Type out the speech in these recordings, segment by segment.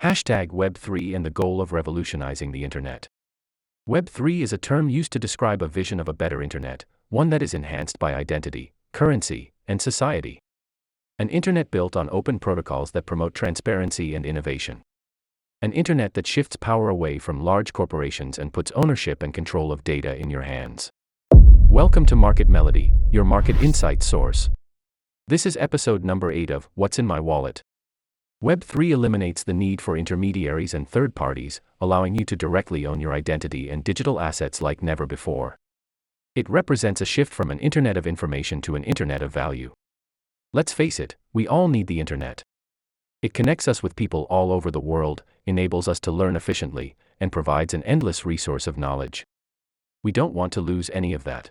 Hashtag Web3 and the goal of revolutionizing the internet. Web3 is a term used to describe a vision of a better internet, one that is enhanced by identity, currency, and society. An internet built on open protocols that promote transparency and innovation. An internet that shifts power away from large corporations and puts ownership and control of data in your hands. Welcome to Market Melody, your market insight source. This is episode number 8 of What's in My Wallet. Web3 eliminates the need for intermediaries and third parties, allowing you to directly own your identity and digital assets like never before. It represents a shift from an internet of information to an internet of value. Let's face it, we all need the internet. It connects us with people all over the world, enables us to learn efficiently, and provides an endless resource of knowledge. We don't want to lose any of that.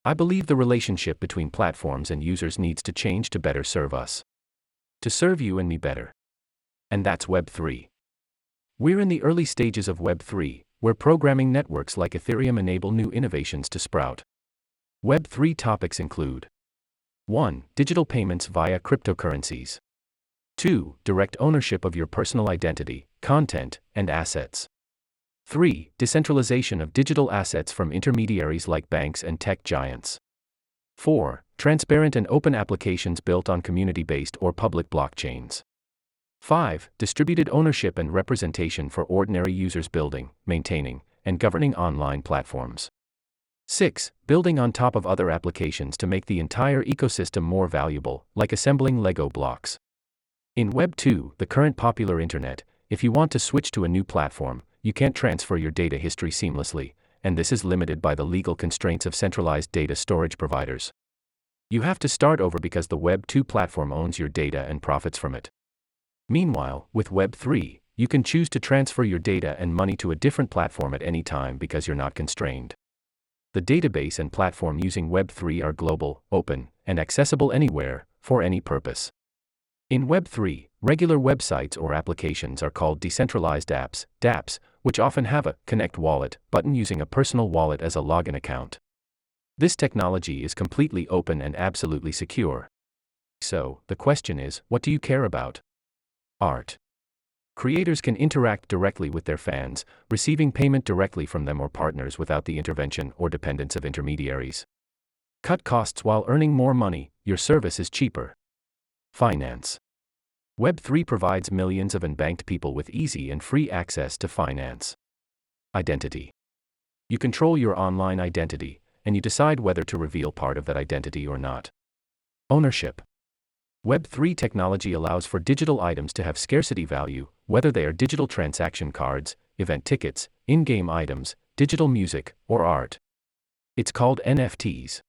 I believe the relationship between platforms and users needs to change to better serve us. To serve you and me better. And that's Web3. We're in the early stages of Web3, where programming networks like Ethereum enable new innovations to sprout. Web3 topics include 1. Digital payments via cryptocurrencies. 2. Direct ownership of your personal identity, content, and assets. 3. Decentralization of digital assets from intermediaries like banks and tech giants. 4. Transparent and open applications built on community-based or public blockchains. 5. Distributed ownership and representation for ordinary users building, maintaining, and governing online platforms. 6. Building on top of other applications to make the entire ecosystem more valuable, like assembling Lego blocks. In Web 2, the current popular internet, if you want to switch to a new platform, you can't transfer your data history seamlessly, and this is limited by the legal constraints of centralized data storage providers. You have to start over because the Web 2 platform owns your data and profits from it. Meanwhile, with Web 3, you can choose to transfer your data and money to a different platform at any time because you're not constrained. The database and platform using Web 3 are global, open, and accessible anywhere, for any purpose. In Web 3, regular websites or applications are called decentralized apps, dApps, which often have a Connect Wallet button using a personal wallet as a login account. This technology is completely open and absolutely secure. So, the question is, what do you care about? Art. Creators can interact directly with their fans, receiving payment directly from them or partners without the intervention or dependence of intermediaries. Cut costs while earning more money, your service is cheaper. Finance. Web3 provides millions of unbanked people with easy and free access to finance. Identity. You control your online identity, and you decide whether to reveal part of that identity or not. Ownership. Web3 technology allows for digital items to have scarcity value, whether they are digital transaction cards, event tickets, in-game items, digital music, or art. It's called NFTs.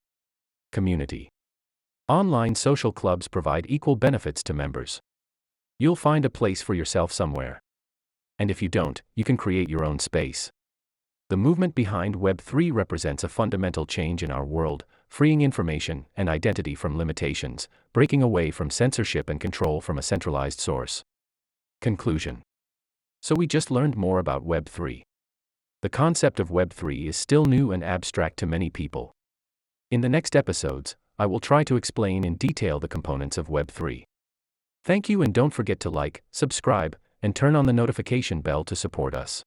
Community. Online social clubs provide equal benefits to members. You'll find a place for yourself somewhere. And if you don't, you can create your own space. The movement behind Web3 represents a fundamental change in our world, freeing information and identity from limitations, breaking away from censorship and control from a centralized source. Conclusion. So we just learned more about Web3. The concept of Web3 is still new and abstract to many people. In the next episodes, I will try to explain in detail the components of Web3. Thank you, and don't forget to like, subscribe, and turn on the notification bell to support us.